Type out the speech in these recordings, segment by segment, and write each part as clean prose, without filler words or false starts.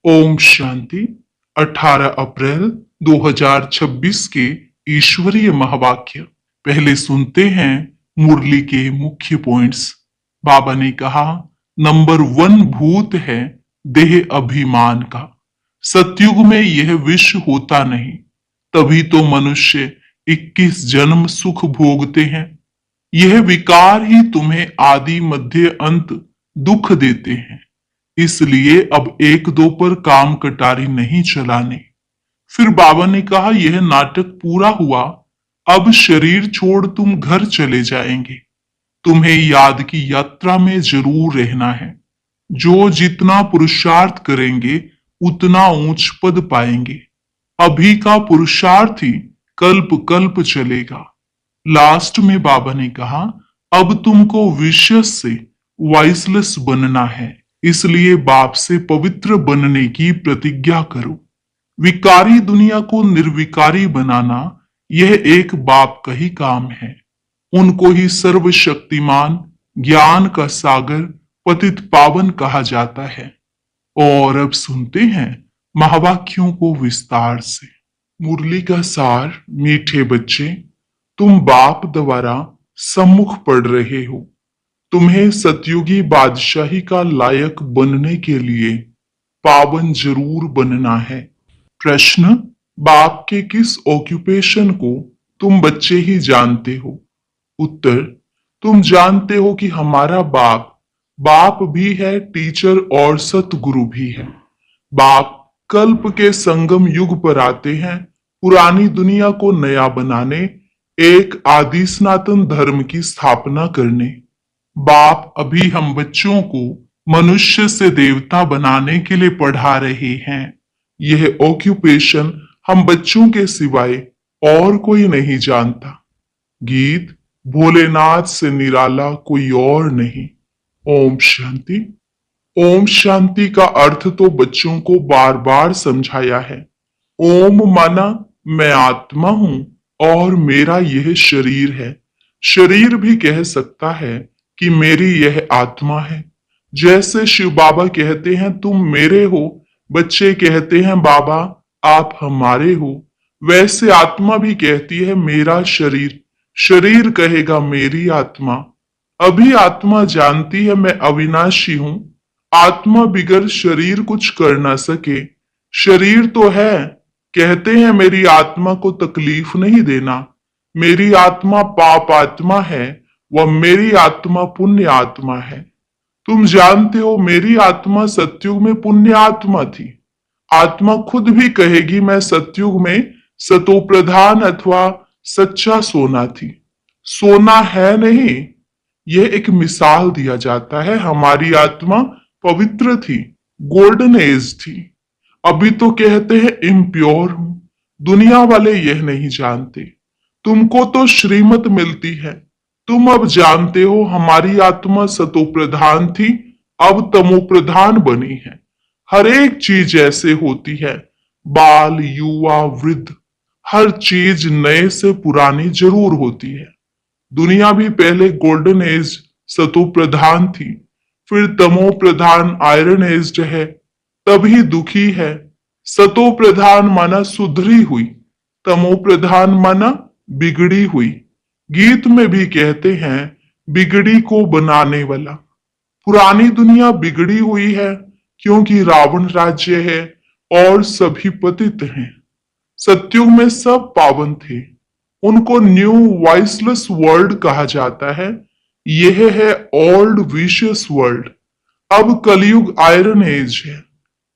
ओम शांति। 18 अप्रैल 2026 के ईश्वरीय महावाक्य। पहले सुनते हैं मुरली के मुख्य पॉइंट्स। बाबा ने कहा, नंबर 1 भूत है देह अभिमान का। सतयुग में यह विष होता नहीं, तभी तो मनुष्य 21 जन्म सुख भोगते हैं। यह विकार ही तुम्हें आदि मध्य अंत दुख देते हैं। इसलिए अब एक दो पर काम कटारी नहीं चलाने। फिर बाबा ने कहा, यह नाटक पूरा हुआ, अब शरीर छोड़ तुम घर चले जाएंगे। तुम्हें याद की यात्रा में जरूर रहना है। जो जितना पुरुषार्थ करेंगे उतना ऊंच पद पाएंगे। अभी का पुरुषार्थ ही कल्प कल्प चलेगा। लास्ट में बाबा ने कहा, अब तुमको विशेष से वाइसलेस बनना है, इसलिए बाप से पवित्र बनने की प्रतिज्ञा करो। विकारी दुनिया को निर्विकारी बनाना यह एक बाप का ही काम है। उनको ही सर्वशक्तिमान, ज्ञान का सागर, पतित पावन कहा जाता है। और अब सुनते हैं महावाक्यों को विस्तार से। मुरली का सार। मीठे बच्चे, तुम बाप द्वारा सम्मुख पढ़ रहे हो। तुम्हें सतयुगी बादशाही का लायक बनने के लिए पावन जरूर बनना है। प्रश्न, बाप के किस ऑक्यूपेशन को तुम बच्चे ही जानते हो? उत्तर, तुम जानते हो कि हमारा बाप बाप भी है, टीचर और सतगुरु भी है। बाप कल्प के संगम युग पर आते हैं, पुरानी दुनिया को नया बनाने, एक आदि सनातन धर्म की स्थापना करने। बाप अभी हम बच्चों को मनुष्य से देवता बनाने के लिए पढ़ा रहे हैं। यह ऑक्यूपेशन हम बच्चों के सिवाय और कोई नहीं जानता। गीत, भोलेनाथ से निराला कोई और नहीं। ओम शांति। ओम शांति का अर्थ तो बच्चों को बार बार समझाया है। ओम माना मैं आत्मा हूं और मेरा यह शरीर है। शरीर भी कह सकता है कि मेरी यह आत्मा है। जैसे शिव बाबा कहते हैं तुम मेरे हो, बच्चे कहते हैं बाबा आप हमारे हो, वैसे आत्मा भी कहती है मेरा शरीर, शरीर कहेगा मेरी आत्मा। अभी आत्मा जानती है मैं अविनाशी हूं। आत्मा बिगर शरीर कुछ कर ना सके। शरीर तो है, कहते हैं मेरी आत्मा को तकलीफ नहीं देना। मेरी आत्मा पाप आत्मा है, वह मेरी आत्मा पुण्य आत्मा है। तुम जानते हो मेरी आत्मा सतयुग में पुण्य आत्मा थी। आत्मा खुद भी कहेगी मैं सतयुग में सतो प्रधान अथवा सच्चा सोना थी। सोना है नहीं, यह एक मिसाल दिया जाता है। हमारी आत्मा पवित्र थी, गोल्डन एज थी। अभी तो कहते हैं इम्प्योर हूं। दुनिया वाले यह नहीं जानते। तुमको तो श्रीमत मिलती है। तुम अब जानते हो हमारी आत्मा सतो प्रधान थी, अब तमो प्रधान बनी है। हर एक चीज ऐसे होती है, बाल, युवा, वृद्ध, हर चीज नए से पुरानी जरूर होती है। दुनिया भी पहले गोल्डन एज सतो प्रधान थी, फिर तमो प्रधान आयरन एज है, तभी दुखी है। सतो प्रधान माना सुधरी हुई, तमो प्रधान माना बिगड़ी हुई। गीत में भी कहते हैं बिगड़ी को बनाने वाला। पुरानी दुनिया बिगड़ी हुई है क्योंकि रावण राज्य है और सभी पतित हैं। सतयुग में सब पावन थे, उनको न्यू वाइसलेस वर्ल्ड कहा जाता है। यह है ओल्ड विशियस वर्ल्ड। अब कलयुग आयरन एज है।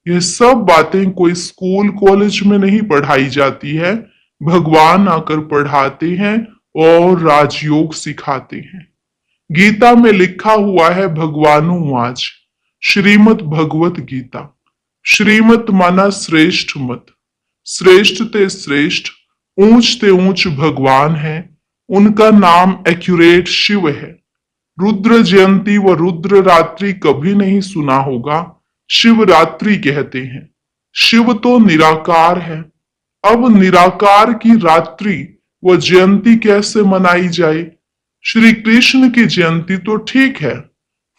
यह सब बातें कोई स्कूल कॉलेज में नहीं पढ़ाई जाती है, भगवान आकर पढ़ाते हैं और राजयोग सिखाते हैं। गीता में लिखा हुआ है भगवानुवाच, श्रीमद् भगवत गीता। श्रीमत माना श्रेष्ठ मत, श्रेष्ठ ते श्रेष्ठ, ऊंच ते ऊंच भगवान है। उनका नाम एक्यूरेट शिव है। रुद्र जयंती व रुद्र रात्रि कभी नहीं सुना होगा, शिवरात्रि कहते हैं। शिव तो निराकार है। अब निराकार की रात्रि व जयंती कैसे मनाई जाए? श्री कृष्ण की जयंती तो ठीक है,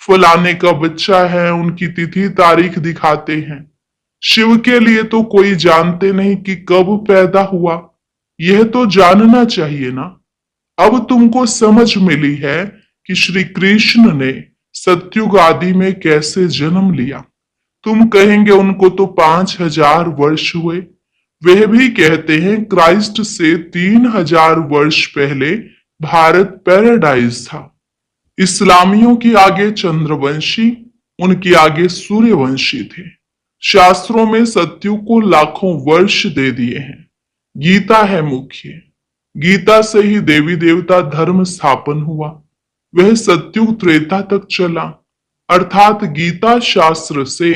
फलाने का बच्चा है, उनकी तिथि तारीख दिखाते हैं। शिव के लिए तो कोई जानते नहीं कि कब पैदा हुआ, यह तो जानना चाहिए ना। अब तुमको समझ मिली है कि श्री कृष्ण ने सतयुग आदि में कैसे जन्म लिया। तुम कहेंगे उनको तो 5000 वर्ष हुए। वह भी कहते हैं क्राइस्ट से 3000 वर्ष पहले भारत पैराडाइज था। इस्लामियों की आगे चंद्रवंशी, उनके आगे सूर्यवंशी थे। शास्त्रों में सतयुग को लाखों वर्ष दे दिए हैं। गीता है मुख्य। गीता से ही देवी देवता धर्म स्थापन हुआ। वह सतयुग त्रेता तक चला, अर्थात गीता शास्त्र से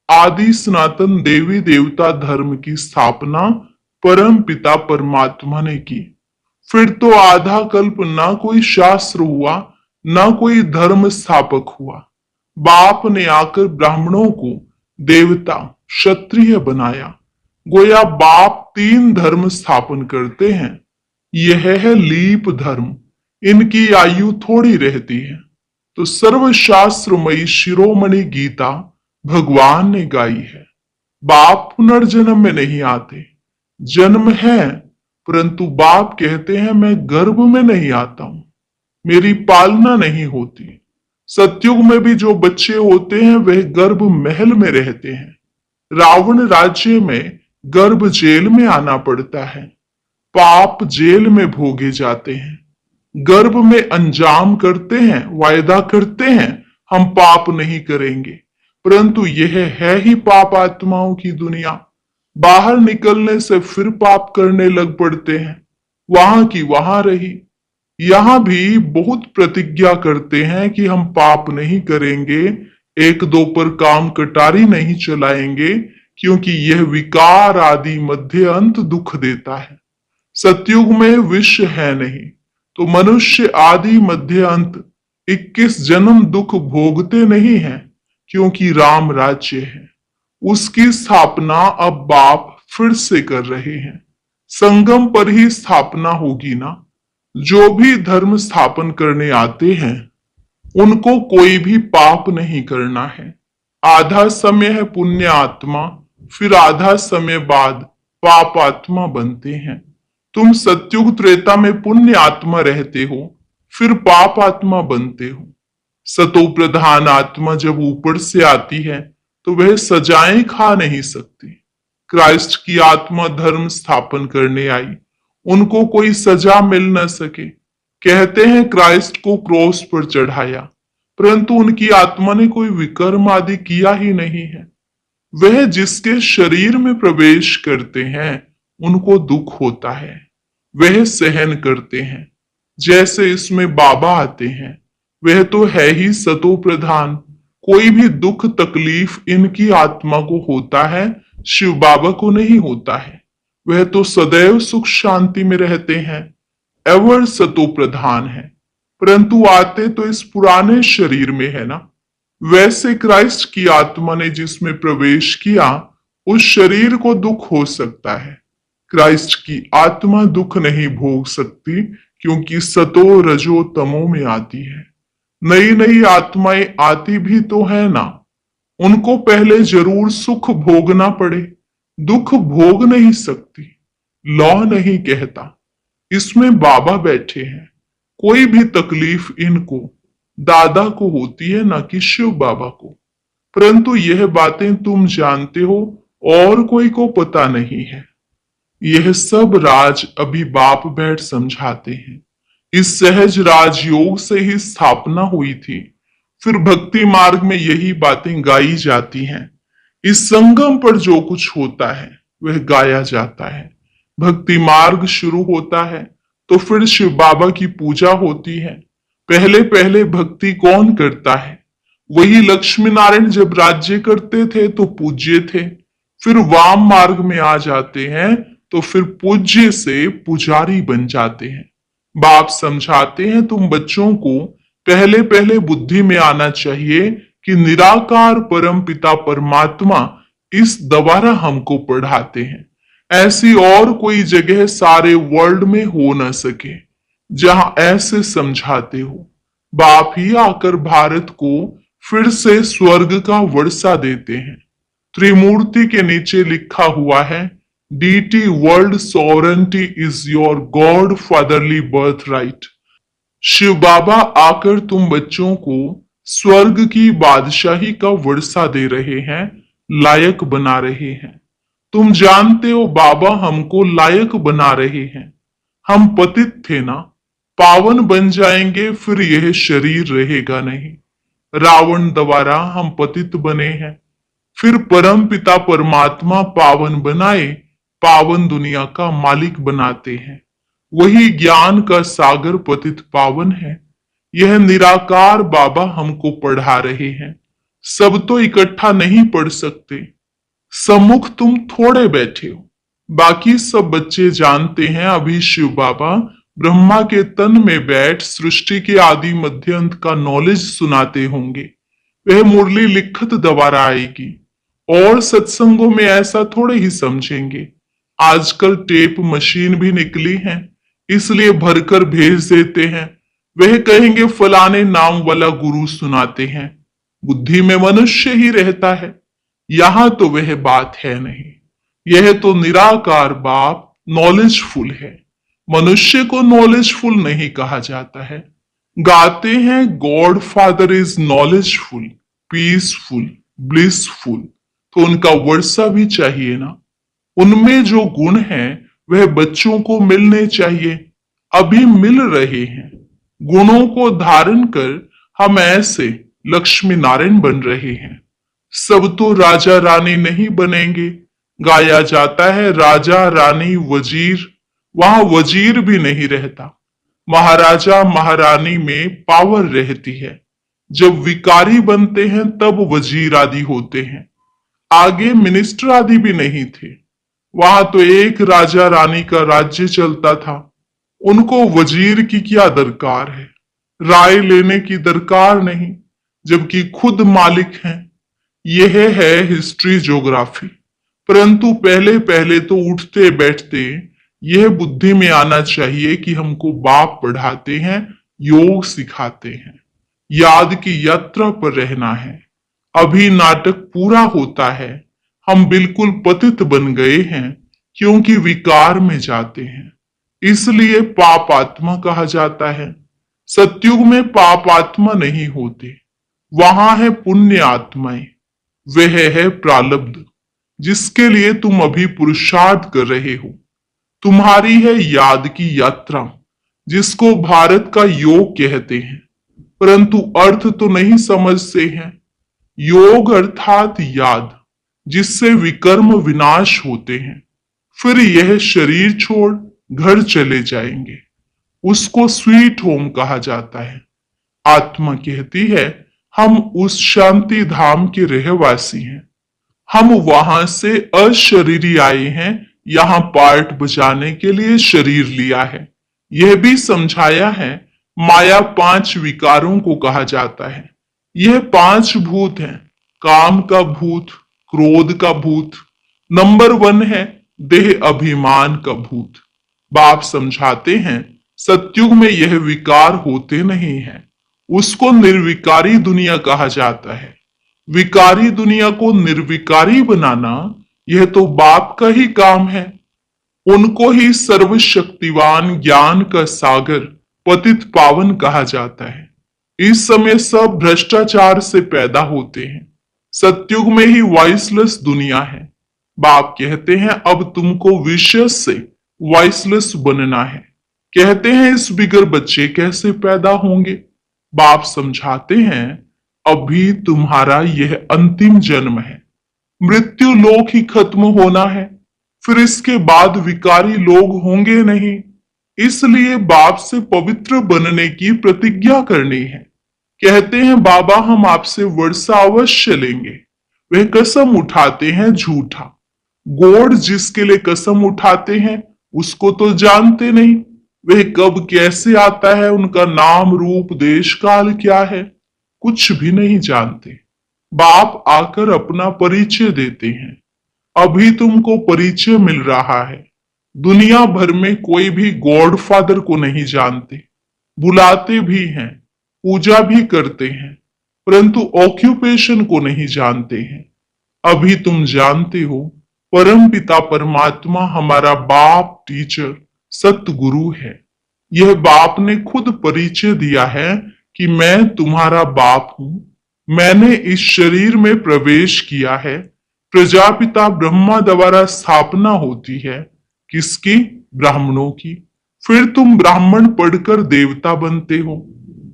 आदि सनातन देवी देवता धर्म की स्थापना परम पिता परमात्मा ने की। फिर तो आधा कल्प ना कोई शास्त्र हुआ, ना कोई धर्म स्थापक हुआ। बाप ने आकर ब्राह्मणों को देवता क्षत्रिय बनाया। गोया बाप 3 धर्म स्थापन करते हैं। यह है लीप धर्म। इनकी आयु थोड़ी रहती है। तो सर्वशास्त्रमयी शिरोमणि गीता भगवान ने गाई है। बाप पुनर्जन्म में नहीं आते। जन्म है, परंतु बाप कहते हैं मैं गर्भ में नहीं आता हूं, मेरी पालना नहीं होती। सतयुग में भी जो बच्चे होते हैं वह गर्भ महल में रहते हैं। रावण राज्य में गर्भ जेल में आना पड़ता है। पाप जेल में भोगे जाते हैं। गर्भ में अंजाम करते हैं, वायदा करते हैं हम पाप नहीं करेंगे, परंतु यह है ही पाप आत्माओं की दुनिया। बाहर निकलने से फिर पाप करने लग पड़ते हैं। वहां की वहां रही। यहां भी बहुत प्रतिज्ञा करते हैं कि हम पाप नहीं करेंगे, एक दो पर काम कटारी नहीं चलाएंगे, क्योंकि यह विकार आदि मध्य अंत दुख देता है। सतयुग में विष है नहीं, तो मनुष्य आदि मध्य अंत 21 जन्म दुख भोगते नहीं हैं, क्योंकि राम राज्य है। उसकी स्थापना अब बाप फिर से कर रहे हैं। संगम पर ही स्थापना होगी ना। जो भी धर्म स्थापन करने आते हैं उनको कोई भी पाप नहीं करना है। आधा समय है पुण्य आत्मा, फिर आधा समय बाद पाप आत्मा बनते हैं। तुम सतयुग त्रेता में पुण्य आत्मा रहते हो, फिर पाप आत्मा बनते हो। सतो प्रधान आत्मा जब ऊपर से आती है तो वह सजाएं खा नहीं सकती। क्राइस्ट की आत्मा धर्म स्थापन करने आई, उनको कोई सजा मिल न सके। कहते हैं क्राइस्ट को क्रॉस पर चढ़ाया, परंतु उनकी आत्मा ने कोई विकर्म आदि किया ही नहीं है। वह जिसके शरीर में प्रवेश करते हैं उनको दुख होता है, वह सहन करते हैं। जैसे इसमें बाबा आते हैं, वह तो है ही सतो प्रधान। कोई भी दुख तकलीफ इनकी आत्मा को होता है, शिव बाबा को नहीं होता है। वह तो सदैव सुख शांति में रहते हैं, एवर सतो प्रधान है। परंतु आते तो इस पुराने शरीर में है ना। वैसे क्राइस्ट की आत्मा ने जिसमें प्रवेश किया उस शरीर को दुख हो सकता है। क्राइस्ट की आत्मा दुख नहीं भोग सकती, क्योंकि सतो रजो तमो में आती है। नई नई आत्माएं आती भी तो है ना, उनको पहले जरूर सुख भोगना पड़े। दुख भोग नहीं सकती, लॉ नहीं कहता। इसमें बाबा बैठे हैं। कोई भी तकलीफ इनको दादा को होती है, ना कि शिव बाबा को। परंतु यह बातें तुम जानते हो और कोई को पता नहीं है। यह सब राज अभी बाप बैठ समझाते हैं। इस सहज राजयोग से ही स्थापना हुई थी। फिर भक्ति मार्ग में यही बातें गाई जाती हैं। इस संगम पर जो कुछ होता है वह गाया जाता है। भक्ति मार्ग शुरू होता है तो फिर शिव बाबा की पूजा होती है। पहले पहले भक्ति कौन करता है? वही लक्ष्मी नारायण जब राज्य करते थे तो पूज्य थे। फिर वाम मार्ग में आ जाते हैं तो फिर पूज्य से पुजारी बन जाते हैं। बाप समझाते हैं तुम बच्चों को पहले पहले बुद्धि में आना चाहिए कि निराकार परम पिता परमात्मा इस द्वारा हमको पढ़ाते हैं। ऐसी और कोई जगह सारे वर्ल्ड में हो न सके जहां ऐसे समझाते हो। बाप ही आकर भारत को फिर से स्वर्ग का वर्षा देते हैं। त्रिमूर्ति के नीचे लिखा हुआ है, deity world sovereignty is your God fatherly birthright. Shiv Baba आकर तुम बच्चों को स्वर्ग की बादशाही का वर्षा दे रहे हैं, लायक बना रहे हैं। तुम जानते हो बाबा हमको लायक बना रहे हैं। हम पतित थे ना, पावन बन जाएंगे, फिर यह शरीर रहेगा नहीं। रावण द्वारा हम पतित बने हैं, फिर परम पिता परमात्मा पावन बनाए, पावन दुनिया का मालिक बनाते हैं। वही ज्ञान का सागर पतित पावन है। यह निराकार बाबा हमको पढ़ा रहे हैं। सब तो इकट्ठा नहीं पढ़ सकते। सम्मुख तुम थोड़े बैठे हो, बाकी सब बच्चे जानते हैं अभी शिव बाबा ब्रह्मा के तन में बैठ सृष्टि के आदि मध्य अंत का नॉलेज सुनाते होंगे। वह मुरली लिखत द्वारा आएगी और सत्संगों में ऐसा थोड़े ही समझेंगे। आजकल टेप मशीन भी निकली है, इसलिए भरकर भेज देते हैं। वह कहेंगे फलाने नाम वाला गुरु सुनाते हैं। बुद्धि में मनुष्य ही रहता है। यहां तो वह बात है नहीं। यह तो निराकार बाप नॉलेजफुल है। मनुष्य को नॉलेजफुल नहीं कहा जाता है। गाते हैं God father is knowledgeful, peaceful, blissful, तो उनका वर्षा भी चाहिए ना। उनमें जो गुण हैं वह बच्चों को मिलने चाहिए, अभी मिल रहे हैं। गुणों को धारण कर हम ऐसे लक्ष्मी नारायण बन रहे हैं। सब तो राजा रानी नहीं बनेंगे। गाया जाता है राजा रानी वजीर, वहां वजीर भी नहीं रहता। महाराजा महारानी में पावर रहती है। जब विकारी बनते हैं तब वजीर आदि होते हैं। आगे मिनिस्टर आदि भी नहीं थे। वहां तो एक राजा रानी का राज्य चलता था। उनको वजीर की क्या दरकार है, राय लेने की दरकार नहीं, जबकि खुद मालिक हैं। यह है हिस्ट्री ज्योग्राफी। परंतु पहले पहले तो उठते बैठते यह बुद्धि में आना चाहिए कि हमको बाप पढ़ाते हैं, योग सिखाते हैं, याद की यात्रा पर रहना है। अभी नाटक पूरा होता है। हम बिल्कुल पतित बन गए हैं क्योंकि विकार में जाते हैं, इसलिए पाप आत्मा कहा जाता है। सतयुग में पाप आत्मा नहीं होते, वहां है पुण्य आत्माएं। वह है प्रारब्ध, जिसके लिए तुम अभी पुरुषार्थ कर रहे हो। तुम्हारी है याद की यात्रा, जिसको भारत का योग कहते हैं, परंतु अर्थ तो नहीं समझते हैं। योग अर्थात याद, जिससे विकर्म विनाश होते हैं। फिर यह शरीर छोड़ घर चले जाएंगे। उसको स्वीट होम कहा जाता है। आत्मा कहती है हम उस शांति धाम के रहवासी हैं। हम वहां से अशरीरी आए हैं, यहां पार्ट बजाने के लिए शरीर लिया है। यह भी समझाया है माया 5 विकारों को कहा जाता है। यह 5 भूत हैं। काम का भूत, क्रोध का भूत, नंबर 1 है देह अभिमान का भूत। बाप समझाते हैं सतयुग में यह विकार होते नहीं हैं। उसको निर्विकारी दुनिया कहा जाता है। विकारी दुनिया को निर्विकारी बनाना यह तो बाप का ही काम है। उनको ही सर्वशक्तिवान ज्ञान का सागर पतित पावन कहा जाता है। इस समय सब भ्रष्टाचार से पैदा होते हैं। सतयुग में ही वॉइसलेस दुनिया है। बाप कहते हैं अब तुमको विशेष से वॉइसलेस बनना है। कहते हैं इस बिगर बच्चे कैसे पैदा होंगे। बाप समझाते हैं अभी तुम्हारा यह अंतिम जन्म है। मृत्यु लोक ही खत्म होना है, फिर इसके बाद विकारी लोग होंगे नहीं। इसलिए बाप से पवित्र बनने की प्रतिज्ञा करनी है। कहते हैं बाबा हम आपसे वर्षा अवश्य लेंगे। वह कसम उठाते हैं झूठा। गोड जिसके लिए कसम उठाते हैं उसको तो जानते नहीं। वह कब कैसे आता है, उनका नाम रूप देश काल क्या है, कुछ भी नहीं जानते। बाप आकर अपना परिचय देते हैं। अभी तुमको परिचय मिल रहा है। दुनिया भर में कोई भी गॉड फादर को नहीं जानते। बुलाते भी हैं, पूजा भी करते हैं, परंतु ऑक्यूपेशन को नहीं जानते हैं। अभी तुम जानते हो, परम पिता परमात्मा हमारा बाप, टीचर, सतगुरु है। यह बाप ने खुद परिचय दिया है कि मैं तुम्हारा बाप हूं। मैंने इस शरीर में प्रवेश किया है। प्रजापिता ब्रह्मा द्वारा स्थापना होती है। किसकी? ब्राह्मणों की। फिर तुम ब्राह्मण पढ़कर देवता बनते हो।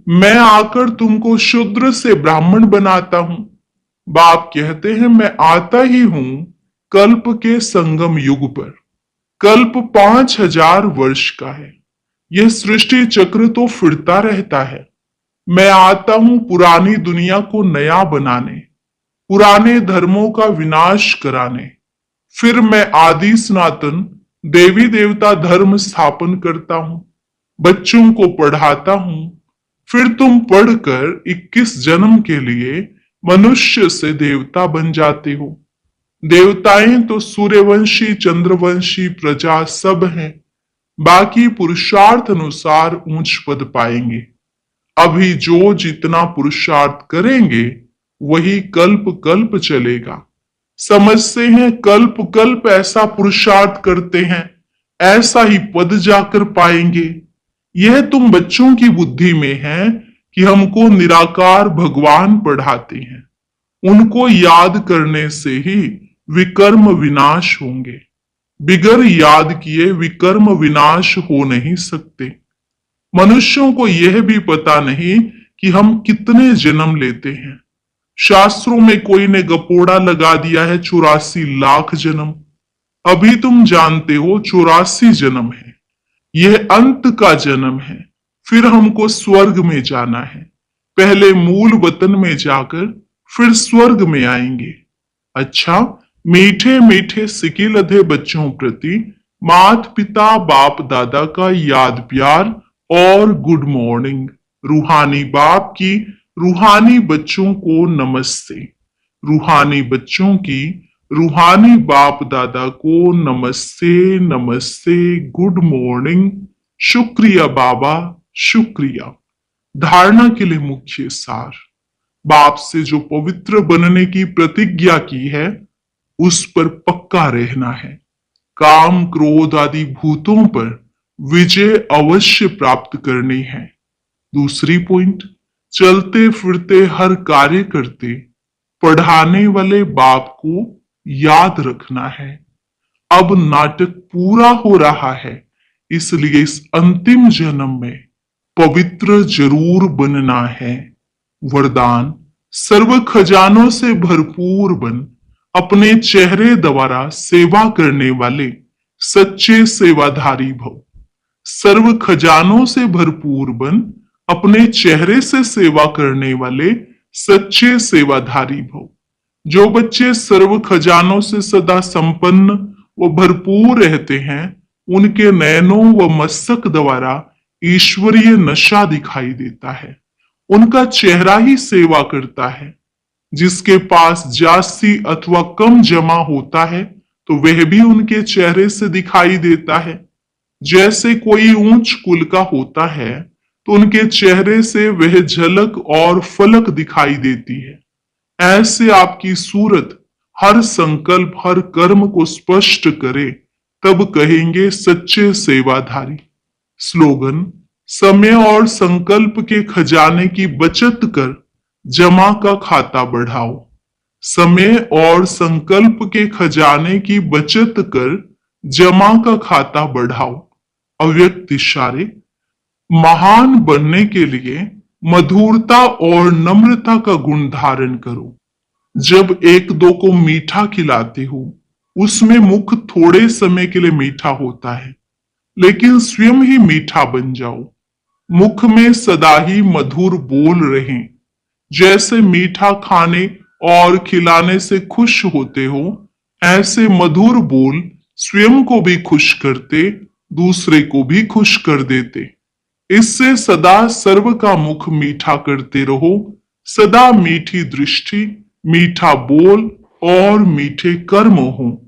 मैं आकर तुमको शूद्र से ब्राह्मण बनाता हूं। बाप कहते हैं मैं आता ही हूं कल्प के संगम युग पर। कल्प 5000 वर्ष का है। यह सृष्टि चक्र तो फिरता रहता है। मैं आता हूं पुरानी दुनिया को नया बनाने, पुराने धर्मों का विनाश कराने। फिर मैं आदि सनातन देवी देवता धर्म स्थापन करता हूं, बच्चों को पढ़ाता हूं। फिर तुम पढ़कर 21 जन्म के लिए मनुष्य से देवता बन जाते हो। देवताएं तो सूर्यवंशी, चंद्रवंशी प्रजा सब हैं। बाकी पुरुषार्थ अनुसार ऊंच पद पाएंगे। अभी जो जितना पुरुषार्थ करेंगे वही कल्प कल्प चलेगा। समझते हैं कल्प कल्प ऐसा पुरुषार्थ करते हैं, ऐसा ही पद जाकर पाएंगे। यह तुम बच्चों की बुद्धि में है कि हमको निराकार भगवान पढ़ाते हैं। उनको याद करने से ही विकर्म विनाश होंगे। बिगर याद किए विकर्म विनाश हो नहीं सकते। मनुष्यों को यह भी पता नहीं कि हम कितने जन्म लेते हैं। शास्त्रों में कोई ने गपोड़ा लगा दिया है 84 लाख जन्म। अभी तुम जानते हो 84 जन्म है। यह अंत का जन्म है। फिर हमको स्वर्ग में जाना है। पहले मूल वतन में जाकर फिर स्वर्ग में आएंगे। अच्छा, मीठे मीठे सिके लधे बच्चों प्रति मात पिता बाप दादा का याद प्यार और गुड मॉर्निंग। रूहानी बाप की रूहानी बच्चों को नमस्ते। रूहानी बच्चों की रूहानी बाप दादा को नमस्ते नमस्ते, गुड मॉर्निंग। शुक्रिया बाबा, शुक्रिया। धारणा के लिए मुख्य सार। बाप से जो पवित्र बनने की प्रतिज्ञा की है उस पर पक्का रहना है। काम क्रोध आदि भूतों पर विजय अवश्य प्राप्त करनी है। दूसरी पॉइंट, चलते फिरते हर कार्य करते पढ़ाने वाले बाप को याद रखना है। अब नाटक पूरा हो रहा है, इसलिए इस अंतिम जन्म में पवित्र जरूर बनना है। वरदान, सर्व खजानों से भरपूर बन अपने चेहरे द्वारा सेवा करने वाले सच्चे सेवाधारी भव। सर्व खजानों से भरपूर बन अपने चेहरे से सेवा करने वाले सच्चे सेवाधारी भव। जो बच्चे सर्व खजानों से सदा संपन्न व भरपूर रहते हैं, उनके नयनों व मस्तक द्वारा ईश्वरीय नशा दिखाई देता है। उनका चेहरा ही सेवा करता है। जिसके पास जास्ती अथवा कम जमा होता है तो वह भी उनके चेहरे से दिखाई देता है। जैसे कोई ऊंच कुल का होता है तो उनके चेहरे से वह झलक और फलक दिखाई देती है। ऐसे आपकी सूरत हर संकल्प हर कर्म को स्पष्ट करे, तब कहेंगे सच्चे सेवाधारी। स्लोगन, समय और संकल्प के खजाने की बचत कर जमा का खाता बढ़ाओ। समय और संकल्प के खजाने की बचत कर जमा का खाता बढ़ाओ। अव्यक्त इशारे, महान बनने के लिए मधुरता और नम्रता का गुण धारण करो। जब एक दो को मीठा खिलाते हो, उसमें मुख थोड़े समय के लिए मीठा होता है, लेकिन स्वयं ही मीठा बन जाओ। मुख में सदा ही मधुर बोल रहें। जैसे मीठा खाने और खिलाने से खुश होते हो, ऐसे मधुर बोल स्वयं को भी खुश करते, दूसरे को भी खुश कर देते। इससे सदा सर्व का मुख मीठा करते रहो। सदा मीठी दृष्टि, मीठा बोल और मीठे कर्म हो।